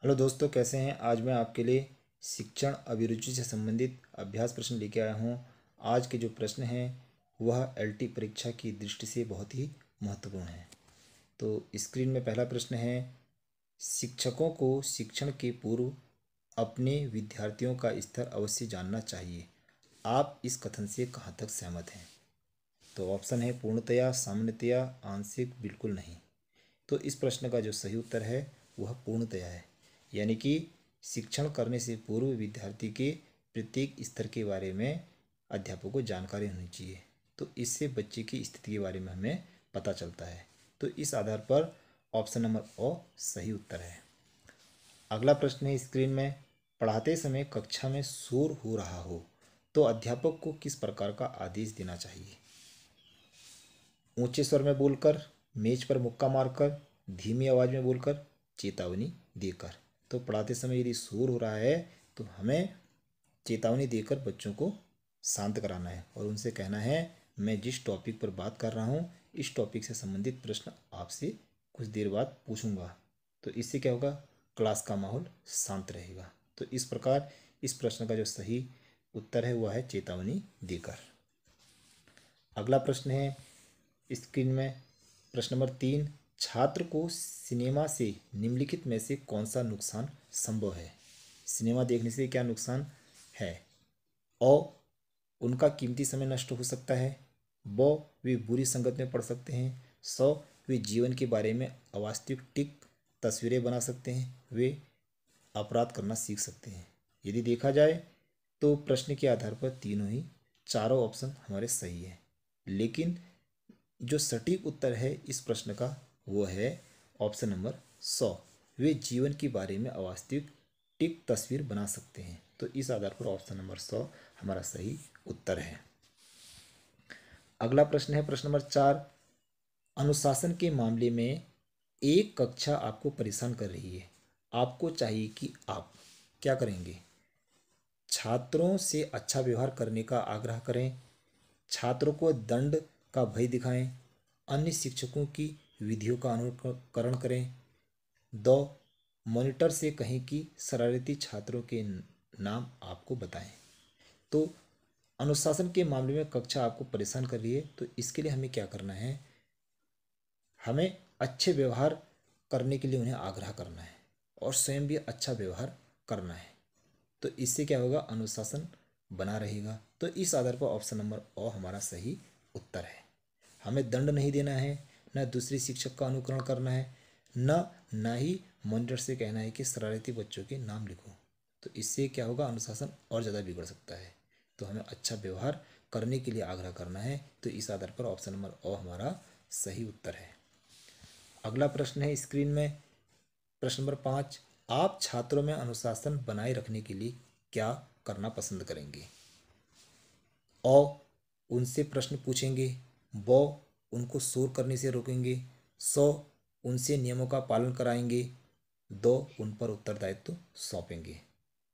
Hello दोस्तों, कैसे हैं। आज मैं आपके लिए शिक्षण अभिरुचि से संबंधित अभ्यास प्रश्न लेके आया हूं। आज के जो प्रश्न हैं वह एलटी परीक्षा की दृष्टि से बहुत ही महत्वपूर्ण है। तो स्क्रीन में पहला प्रश्न है, शिक्षकों को शिक्षण के पूर्व अपने विद्यार्थियों का स्तर अवश्य जानना चाहिए। आप इस कथन से कहाँ तक सहमत हैं। तो ऑप्शन है पूर्णतया, सामान्यतया, आंशिक, बिल्कुल नहीं। तो इस प्रश्न का जो सही उत्तर है वह पूर्णतया है। यानी कि शिक्षण करने से पूर्व विद्यार्थी के प्रत्येक स्तर के बारे में अध्यापक को जानकारी होनी चाहिए। तो इससे बच्चे की स्थिति के बारे में हमें पता चलता है। तो इस आधार पर ऑप्शन नंबर ओ सही उत्तर है। अगला प्रश्न है स्क्रीन में, पढ़ाते समय कक्षा में शोर हो रहा हो तो अध्यापक को किस प्रकार का आदेश देना चाहिए। ऊंचे स्वर में बोलकर, मेज पर मुक्का मारकर, धीमी आवाज में बोलकर, चेतावनी देकर। तो पढ़ाते समय यदि शोर हो रहा है तो हमें चेतावनी देकर बच्चों को शांत कराना है और उनसे कहना है, मैं जिस टॉपिक पर बात कर रहा हूँ इस टॉपिक से संबंधित प्रश्न आपसे कुछ देर बाद पूछूंगा। तो इससे क्या होगा, क्लास का माहौल शांत रहेगा। तो इस प्रकार इस प्रश्न का जो सही उत्तर है वह है चेतावनी देकर। अगला प्रश्न है स्क्रीन में, प्रश्न नंबर 3, छात्र को सिनेमा से निम्नलिखित में से कौन सा नुकसान संभव है। सिनेमा देखने से क्या नुकसान है। ओ, उनका कीमती समय नष्ट हो सकता है। बो, वे बुरी संगत में पड़ सकते हैं। सौ, वे जीवन के बारे में अवास्तविक तस्वीरें बना सकते हैं। वे अपराध करना सीख सकते हैं। यदि देखा जाए तो प्रश्न के आधार पर तीनों ही चारों ऑप्शन हमारे सही है, लेकिन जो सटीक उत्तर है इस प्रश्न का वो है ऑप्शन नंबर 100। वे जीवन के बारे में अवास्तविक टिक तस्वीर बना सकते हैं। तो इस आधार पर ऑप्शन नंबर 100 हमारा सही उत्तर है। अगला प्रश्न है प्रश्न नंबर 4, अनुशासन के मामले में एक कक्षा आपको परेशान कर रही है। आपको चाहिए कि आप क्या करेंगे। छात्रों से अच्छा व्यवहार करने का आग्रह करें, छात्रों को दंड का भय दिखाएं, अन्य शिक्षकों की विधियों का अनुकरण करें। दो, मॉनिटर से कहें कि शरारती छात्रों के नाम आपको बताएं। तो अनुशासन के मामले में कक्षा आपको परेशान कर रही है तो इसके लिए हमें क्या करना है, हमें अच्छे व्यवहार करने के लिए उन्हें आग्रह करना है और स्वयं भी अच्छा व्यवहार करना है। तो इससे क्या होगा, अनुशासन बना रहेगा। तो इस आधार पर ऑप्शन नंबर ओ हमारा सही उत्तर है। हमें दंड नहीं देना है, न दूसरे शिक्षक का अनुकरण करना है, न ही मॉनिटर से कहना है कि शरारती बच्चों के नाम लिखो। तो इससे क्या होगा, अनुशासन और ज़्यादा बिगड़ सकता है। तो हमें अच्छा व्यवहार करने के लिए आग्रह करना है। तो इस आधार पर ऑप्शन नंबर ओ हमारा सही उत्तर है। अगला प्रश्न है स्क्रीन में प्रश्न नंबर 5, आप छात्रों में अनुशासन बनाए रखने के लिए क्या करना पसंद करेंगे। ओ, उनसे प्रश्न पूछेंगे। बो, उनको शोर करने से रोकेंगे। सो, उनसे नियमों का पालन कराएंगे। दो, उन पर उत्तरदायित्व सौंपेंगे।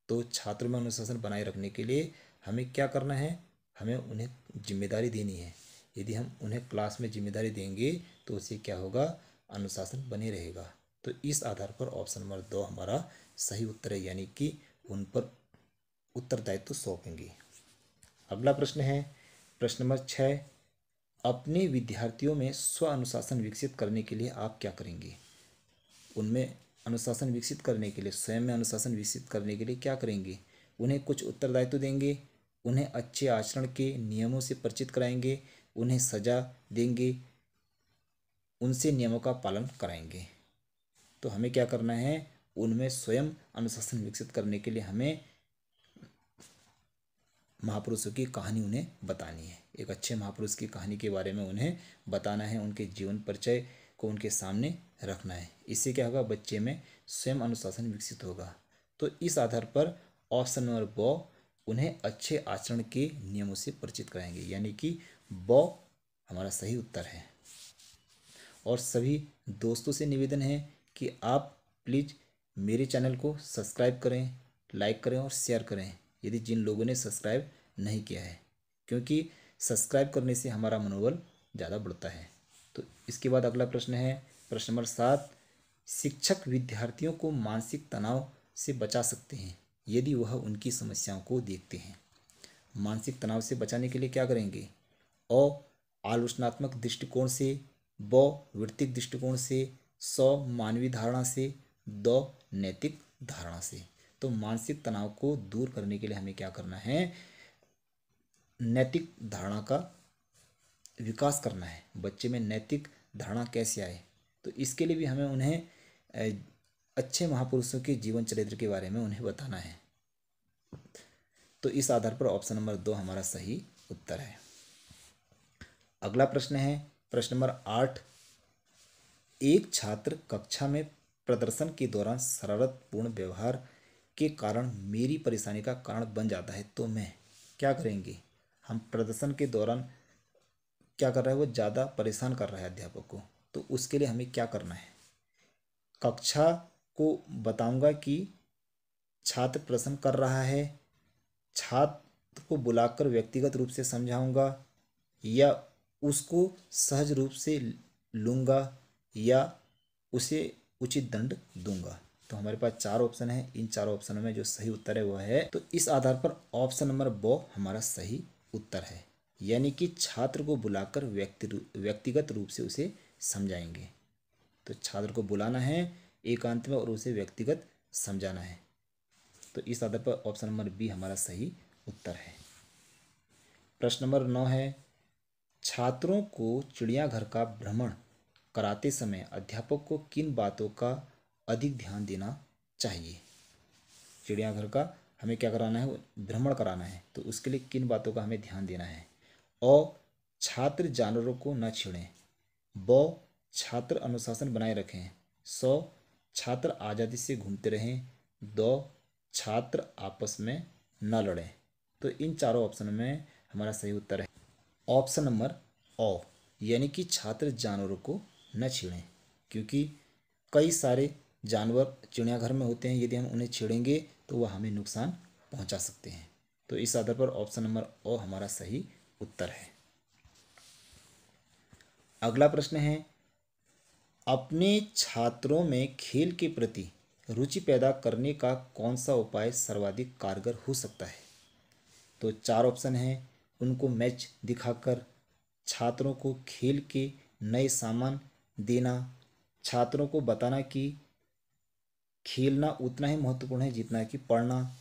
तो छात्रों में अनुशासन बनाए रखने के लिए हमें क्या करना है, हमें उन्हें जिम्मेदारी देनी है। यदि हम उन्हें क्लास में जिम्मेदारी देंगे तो उससे क्या होगा, अनुशासन बने रहेगा। तो इस आधार पर ऑप्शन नंबर 2 हमारा सही उत्तर है, यानी कि उन पर उत्तरदायित्व सौंपेंगे। अगला प्रश्न है प्रश्न नंबर 6, अपने विद्यार्थियों में स्व अनुशासन विकसित करने के लिए आप क्या करेंगे। उनमें अनुशासन विकसित करने के लिए, स्वयं में अनुशासन विकसित करने के लिए क्या करेंगे, उन्हें कुछ उत्तरदायित्व देंगे, उन्हें अच्छे आचरण के नियमों से परिचित कराएंगे, उन्हें सजा देंगे, उनसे नियमों का पालन कराएंगे। तो हमें क्या करना है, उनमें स्वयं अनुशासन विकसित करने के लिए हमें महापुरुषों की कहानी उन्हें बतानी है। एक अच्छे महापुरुष की कहानी के बारे में उन्हें बताना है, उनके जीवन परिचय को उनके सामने रखना है। इससे क्या होगा, बच्चे में स्वयं अनुशासन विकसित होगा। तो इस आधार पर ऑप्शन नंबर बो, उन्हें अच्छे आचरण के नियमों से परिचित कराएंगे, यानी कि बो हमारा सही उत्तर है। और सभी दोस्तों से निवेदन है कि आप प्लीज़ मेरे चैनल को सब्सक्राइब करें, लाइक करें और शेयर करें यदि जिन लोगों ने सब्सक्राइब नहीं किया है, क्योंकि सब्सक्राइब करने से हमारा मनोबल ज़्यादा बढ़ता है। तो इसके बाद अगला प्रश्न है प्रश्न नंबर 7, शिक्षक विद्यार्थियों को मानसिक तनाव से बचा सकते हैं यदि वह उनकी समस्याओं को देखते हैं। मानसिक तनाव से बचाने के लिए क्या करेंगे? अ आलोचनात्मक दृष्टिकोण से, ब वृत्तिक दृष्टिकोण से, स मानवीय धारणा से, द नैतिक धारणा से। तो मानसिक तनाव को दूर करने के लिए हमें क्या करना है? नैतिक धारणा का विकास करना है। बच्चे में नैतिक धारणा कैसे आए, तो इसके लिए भी हमें उन्हें अच्छे महापुरुषों के जीवन चरित्र के बारे में उन्हें बताना है। तो इस आधार पर ऑप्शन नंबर 2 हमारा सही उत्तर है। अगला प्रश्न है प्रश्न नंबर 8। एक छात्र कक्षा में प्रदर्शन के दौरान शरारतपूर्ण व्यवहार के कारण मेरी परेशानी का कारण बन जाता है, तो मैं क्या करेंगे? हम प्रदर्शन के दौरान क्या कर रहा है? वो ज़्यादा परेशान कर रहा है अध्यापक को, तो उसके लिए हमें क्या करना है? कक्षा को बताऊंगा कि छात्र प्रदर्शन कर रहा है, छात्र को बुलाकर व्यक्तिगत रूप से समझाऊंगा, या उसको सहज रूप से लूँगा, या उसे उचित दंड दूंगा। तो हमारे पास 4 ऑप्शन है। इन 4 ऑप्शनों में जो सही उत्तर है वह है, तो इस आधार पर ऑप्शन नंबर ब हमारा सही उत्तर है, यानी कि छात्र को बुलाकर व्यक्तिगत रूप से उसे समझाएंगे। तो छात्र को बुलाना है एकांत में और उसे व्यक्तिगत समझाना है। तो इस आधार पर ऑप्शन नंबर बी हमारा सही उत्तर है। प्रश्न नंबर 9 है, छात्रों को चिड़ियाघर का भ्रमण कराते समय अध्यापक को किन बातों का अधिक ध्यान देना चाहिए? चिड़ियाघर का हमें क्या कराना है? भ्रमण कराना है, तो उसके लिए किन बातों का हमें ध्यान देना है? अ छात्र जानवरों को न छेड़ें, ब छात्र अनुशासन बनाए रखें, स छात्र आज़ादी से घूमते रहें, द छात्र आपस में न लड़ें। तो इन चारों ऑप्शन में हमारा सही उत्तर है ऑप्शन नंबर अ, यानी कि छात्र जानवरों को न छेड़ें, क्योंकि कई सारे जानवर चिड़ियाघर में होते हैं, यदि हम उन्हें छेड़ेंगे तो वह हमें नुकसान पहुंचा सकते हैं। तो इस आधार पर ऑप्शन नंबर अ हमारा सही उत्तर है। अगला प्रश्न है, अपने छात्रों में खेल के प्रति रुचि पैदा करने का कौन सा उपाय सर्वाधिक कारगर हो सकता है? तो 4 ऑप्शन हैं। उनको मैच दिखाकर, छात्रों को खेल के नए सामान देना, छात्रों को बताना कि खेलना उतना ही महत्वपूर्ण है जितना कि पढ़ना,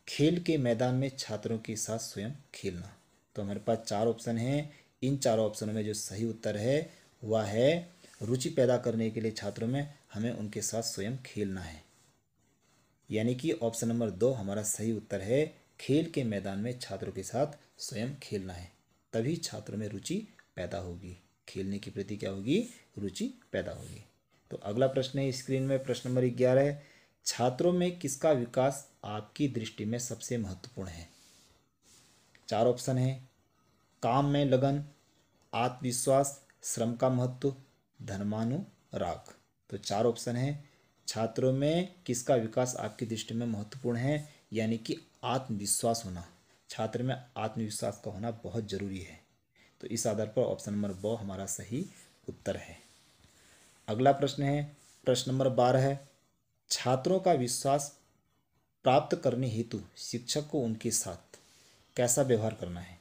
खेल के मैदान में छात्रों के साथ स्वयं खेलना। तो हमारे पास 4 ऑप्शन हैं। इन चारों ऑप्शनों में जो सही उत्तर है वह है रुचि पैदा करने के लिए छात्रों में हमें उनके साथ स्वयं खेलना है, यानी कि ऑप्शन नंबर 2 हमारा सही उत्तर है। खेल के मैदान में छात्रों के साथ स्वयं खेलना है, तभी छात्रों में रुचि पैदा होगी, खेलने के प्रति क्या होगी? रुचि पैदा होगी। तो अगला प्रश्न है स्क्रीन में प्रश्न नंबर 11 है, छात्रों में किसका विकास आपकी दृष्टि में सबसे महत्वपूर्ण है? 4 ऑप्शन है। काम में लगन, आत्मविश्वास, श्रम का महत्व, धर्मानुराग। तो 4 ऑप्शन है। छात्रों में किसका विकास आपकी दृष्टि में महत्वपूर्ण है, यानी कि आत्मविश्वास होना, छात्र में आत्मविश्वास का होना बहुत जरूरी है। तो इस आधार पर ऑप्शन नंबर ब हमारा सही उत्तर है। अगला प्रश्न है प्रश्न नंबर 12 है, छात्रों का विश्वास प्राप्त करने हेतु शिक्षक को उनके साथ कैसा व्यवहार करना है?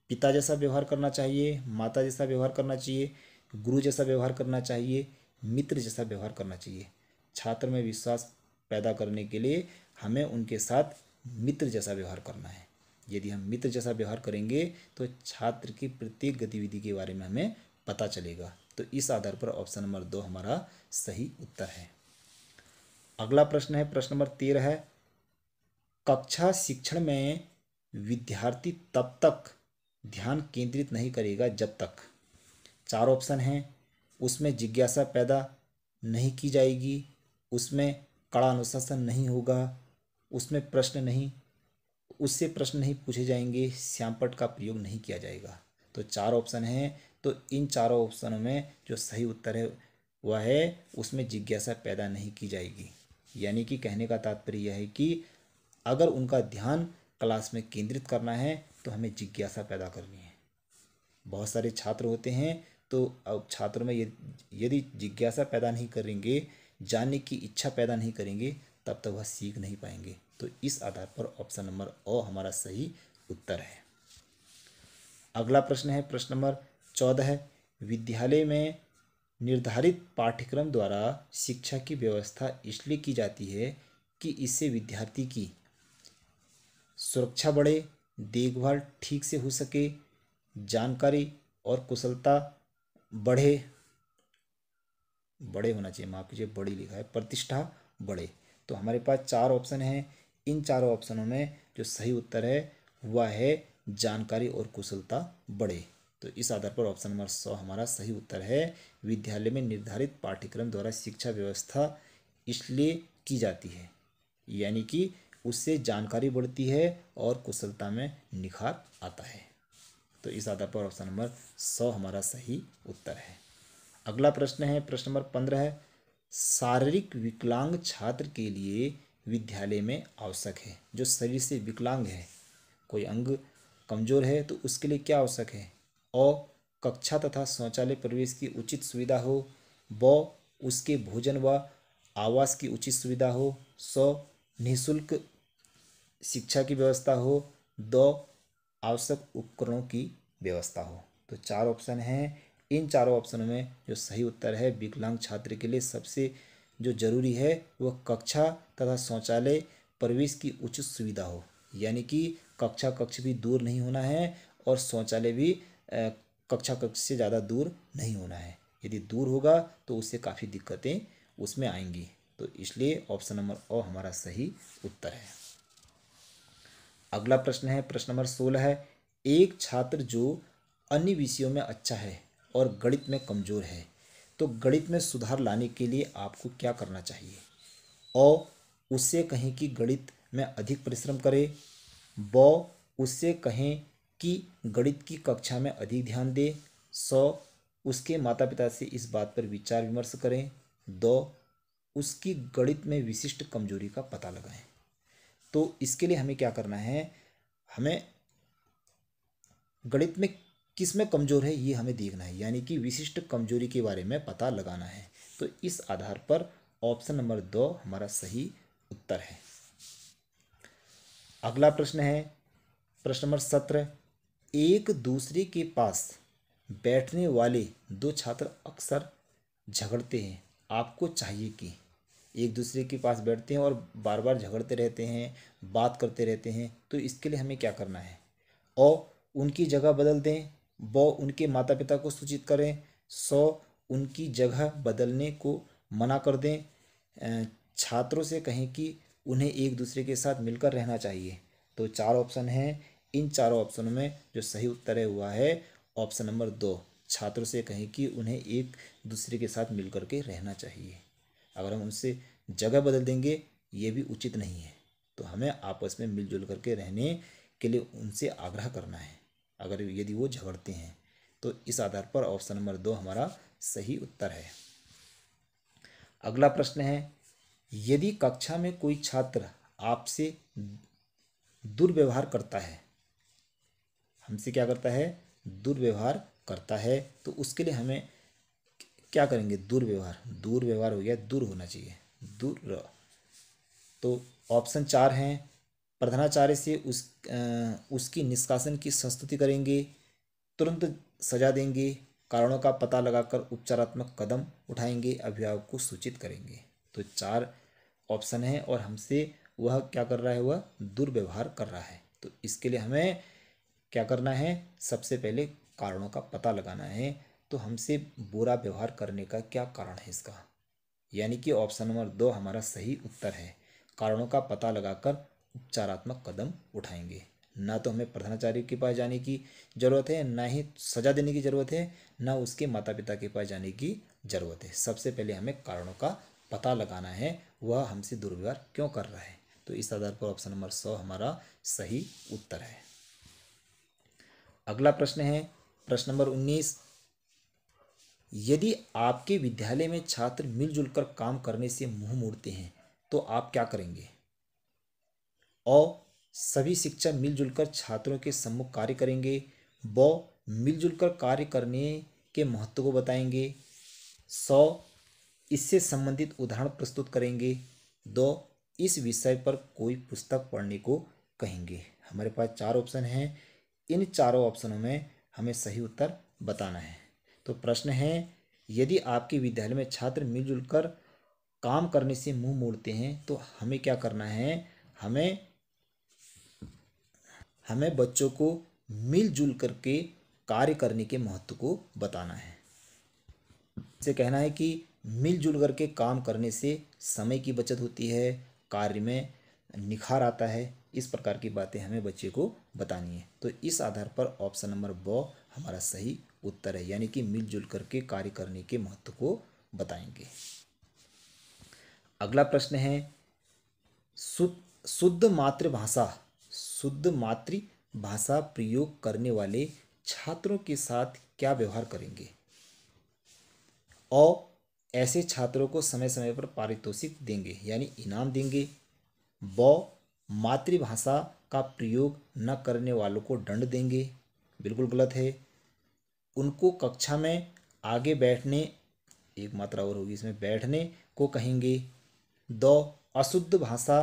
पिता जैसा व्यवहार करना चाहिए, माता जैसा व्यवहार करना चाहिए, गुरु जैसा व्यवहार करना चाहिए, मित्र जैसा व्यवहार करना चाहिए? छात्र में विश्वास पैदा करने के लिए हमें उनके साथ मित्र जैसा व्यवहार करना है। यदि हम मित्र जैसा व्यवहार करेंगे तो छात्र की प्रत्येक गतिविधि के बारे में हमें पता चलेगा। तो इस आधार पर ऑप्शन नंबर 2 हमारा सही उत्तर है। अगला प्रश्न है प्रश्न नंबर 13 है, कक्षा शिक्षण में विद्यार्थी तब तक ध्यान केंद्रित नहीं करेगा जब तक, 4 ऑप्शन हैं। उसमें जिज्ञासा पैदा नहीं की जाएगी, उसमें कड़ा अनुशासन नहीं होगा, उसमें उससे प्रश्न नहीं पूछे जाएंगे, श्यामपट्ट का प्रयोग नहीं किया जाएगा। तो 4 ऑप्शन हैं। तो इन चारों ऑप्शनों में जो सही उत्तर है वह है उसमें जिज्ञासा पैदा नहीं की जाएगी, यानी कि कहने का तात्पर्य यह है कि अगर उनका ध्यान क्लास में केंद्रित करना है तो हमें जिज्ञासा पैदा करनी है। बहुत सारे छात्र होते हैं तो अब छात्रों में यदि जिज्ञासा पैदा नहीं करेंगे, जानने की इच्छा पैदा नहीं करेंगे, तब तक वह सीख नहीं पाएंगे। तो इस आधार पर ऑप्शन नंबर ओ हमारा सही उत्तर है। अगला प्रश्न है प्रश्न नंबर 14। विद्यालय में निर्धारित पाठ्यक्रम द्वारा शिक्षा की व्यवस्था इसलिए की जाती है कि इससे विद्यार्थी की सुरक्षा बढ़े, देखभाल ठीक से हो सके, जानकारी और कुशलता बढ़े, बड़े होना चाहिए, माफ कीजिए बड़ी लिखा है, प्रतिष्ठा बढ़े। तो हमारे पास चार ऑप्शन हैं। इन चारों ऑप्शनों में जो सही उत्तर है वह है जानकारी और कुशलता बढ़े। तो इस आधार पर ऑप्शन नंबर 100 हमारा सही उत्तर है। विद्यालय में निर्धारित पाठ्यक्रम द्वारा शिक्षा व्यवस्था इसलिए की जाती है, यानी कि उससे जानकारी बढ़ती है और कुशलता में निखार आता है। तो इस आधार पर ऑप्शन नंबर 100 हमारा सही उत्तर है। अगला प्रश्न है प्रश्न नंबर 15। शारीरिक विकलांग छात्र के लिए विद्यालय में आवश्यक है। जो शरीर से विकलांग है, कोई अंग कमजोर है, तो उसके लिए क्या आवश्यक है? अ कक्षा तथा शौचालय प्रवेश की उचित सुविधा हो, ब उसके भोजन व आवास की उचित सुविधा हो, स निःशुल्क शिक्षा की व्यवस्था हो, द आवश्यक उपकरणों की व्यवस्था हो। तो चार ऑप्शन हैं। इन चारों ऑप्शनों में जो सही उत्तर है विकलांग छात्र के लिए सबसे जो जरूरी है वह कक्षा तथा शौचालय प्रवेश की उचित सुविधा हो, यानी कि कक्ष भी दूर नहीं होना है और शौचालय भी कक्ष से ज़्यादा दूर नहीं होना है। यदि दूर होगा तो उससे काफ़ी दिक्कतें उसमें आएंगी। तो इसलिए ऑप्शन नंबर ओ हमारा सही उत्तर है। अगला प्रश्न है प्रश्न नंबर 16 है। एक छात्र जो अन्य विषयों में अच्छा है और गणित में कमजोर है, तो गणित में सुधार लाने के लिए आपको क्या करना चाहिए? अ उससे कहें कि गणित में अधिक परिश्रम करे, ब उससे कहें कि गणित की कक्षा में अधिक ध्यान दे, स उसके माता पिता से इस बात पर विचार विमर्श करें, द उसकी गणित में विशिष्ट कमजोरी का पता लगाएं। तो इसके लिए हमें क्या करना है? हमें गणित में किस में कमजोर है ये हमें देखना है, यानी कि विशिष्ट कमजोरी के बारे में पता लगाना है। तो इस आधार पर ऑप्शन नंबर 2 हमारा सही उत्तर है। अगला प्रश्न है प्रश्न नंबर 17। एक दूसरे के पास बैठने वाले दो छात्र अक्सर झगड़ते हैं। आपको चाहिए कि एक दूसरे के पास बैठते हैं और बार बार झगड़ते रहते हैं, बात करते रहते हैं, तो इसके लिए हमें क्या करना है? और उनकी जगह बदल दें, ब उनके माता पिता को सूचित करें, सौ उनकी जगह बदलने को मना कर दें, छात्रों से कहें कि उन्हें एक दूसरे के साथ मिलकर रहना चाहिए। तो चार ऑप्शन हैं। इन चारों ऑप्शनों में जो सही उत्तर है हुआ है ऑप्शन नंबर 2, छात्रों से कहें कि उन्हें एक दूसरे के साथ मिलकर के रहना चाहिए। अगर हम उनसे जगह बदल देंगे ये भी उचित नहीं है, तो हमें आपस में मिलजुल करके रहने के लिए उनसे आग्रह करना है अगर यदि वो झगड़ते हैं। तो इस आधार पर ऑप्शन नंबर 2 हमारा सही उत्तर है। अगला प्रश्न है, यदि कक्षा में कोई छात्र आपसे दुर्व्यवहार करता है, हमसे क्या करता है? दुर्व्यवहार करता है, तो उसके लिए हमें क्या करेंगे? दुर्व्यवहार हो गया, दूर होना चाहिए, दूर। तो ऑप्शन 4 हैं। प्रधानाचार्य से उसकी निष्कासन की संस्तुति करेंगे, तुरंत सजा देंगे, कारणों का पता लगाकर उपचारात्मक कदम उठाएंगे, अभिभावक को सूचित करेंगे। तो चार ऑप्शन है और हमसे वह क्या कर रहा है? वह दुर्व्यवहार कर रहा है। तो इसके लिए हमें क्या करना है? सबसे पहले कारणों का पता लगाना है। तो हमसे बुरा व्यवहार करने का क्या कारण है इसका, यानी कि ऑप्शन नंबर 2 हमारा सही उत्तर है। कारणों का पता लगाकर उपचारात्मक कदम उठाएंगे। ना तो हमें प्रधानाचार्य के पास जाने की ज़रूरत है, ना ही सजा देने की ज़रूरत है, ना उसके माता पिता के पास जाने की ज़रूरत है। सबसे पहले हमें कारणों का पता लगाना है, वह हमसे दुर्व्यवहार क्यों कर रहा है। तो इस आधार पर ऑप्शन नंबर 100 हमारा सही उत्तर है। अगला प्रश्न है प्रश्न नंबर 19। यदि आपके विद्यालय में छात्र मिलजुल कर काम करने से मुंह मोड़ते हैं तो आप क्या करेंगे? और सभी शिक्षक मिलजुल कर छात्रों के सम्मुख कार्य करेंगे, ब मिलजुल कर कार्य करने के महत्व को बताएंगे। 100 इससे संबंधित उदाहरण प्रस्तुत करेंगे। 2 इस विषय पर कोई पुस्तक पढ़ने को कहेंगे। हमारे पास 4 ऑप्शन हैं। इन चारों ऑप्शनों में हमें सही उत्तर बताना है। तो प्रश्न है, यदि आपके विद्यालय में छात्र मिलजुल कर काम करने से मुंह मोड़ते हैं तो हमें क्या करना है? हमें बच्चों को मिलजुल करके कार्य करने के महत्व को बताना है। से कहना है कि मिलजुल करके काम करने से समय की बचत होती है, कार्य में निखार आता है। इस प्रकार की बातें हमें बच्चे को बतानी है। तो इस आधार पर ऑप्शन नंबर ब हमारा सही उत्तर है, यानी कि मिलजुल करके कार्य करने के महत्व को बताएंगे। अगला प्रश्न है, शुद्ध मातृभाषा प्रयोग करने वाले छात्रों के साथ क्या व्यवहार करेंगे? और ऐसे छात्रों को समय समय पर पारितोषिक देंगे, यानी इनाम देंगे। ब मातृभाषा का प्रयोग न करने वालों को दंड देंगे। बिल्कुल गलत है। उनको कक्षा में आगे बैठने, एक मात्रा और होगी इसमें, बैठने को कहेंगे। 2 अशुद्ध भाषा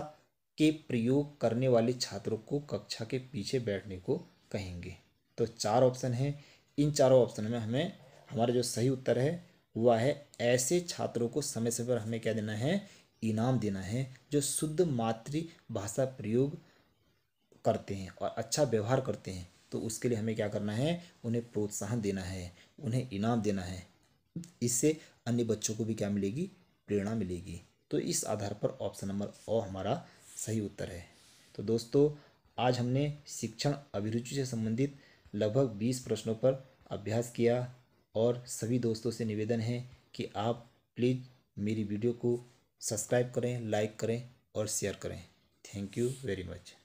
के प्रयोग करने वाले छात्रों को कक्षा के पीछे बैठने को कहेंगे। तो 4 ऑप्शन हैं। इन चारों ऑप्शन में हमारा जो सही उत्तर है वह है, ऐसे छात्रों को समय समय पर हमें क्या देना है? इनाम देना है, जो शुद्ध मातृभाषा प्रयोग करते हैं और अच्छा व्यवहार करते हैं। तो उसके लिए हमें क्या करना है? उन्हें प्रोत्साहन देना है, उन्हें इनाम देना है। इससे अन्य बच्चों को भी क्या मिलेगी? प्रेरणा मिलेगी। तो इस आधार पर ऑप्शन नंबर ओ हमारा सही उत्तर है। तो दोस्तों, आज हमने शिक्षण अभिरुचि से संबंधित लगभग 20 प्रश्नों पर अभ्यास किया और सभी दोस्तों से निवेदन है कि आप प्लीज़ मेरी वीडियो को सब्सक्राइब करें, लाइक करें और शेयर करें। Thank you very much.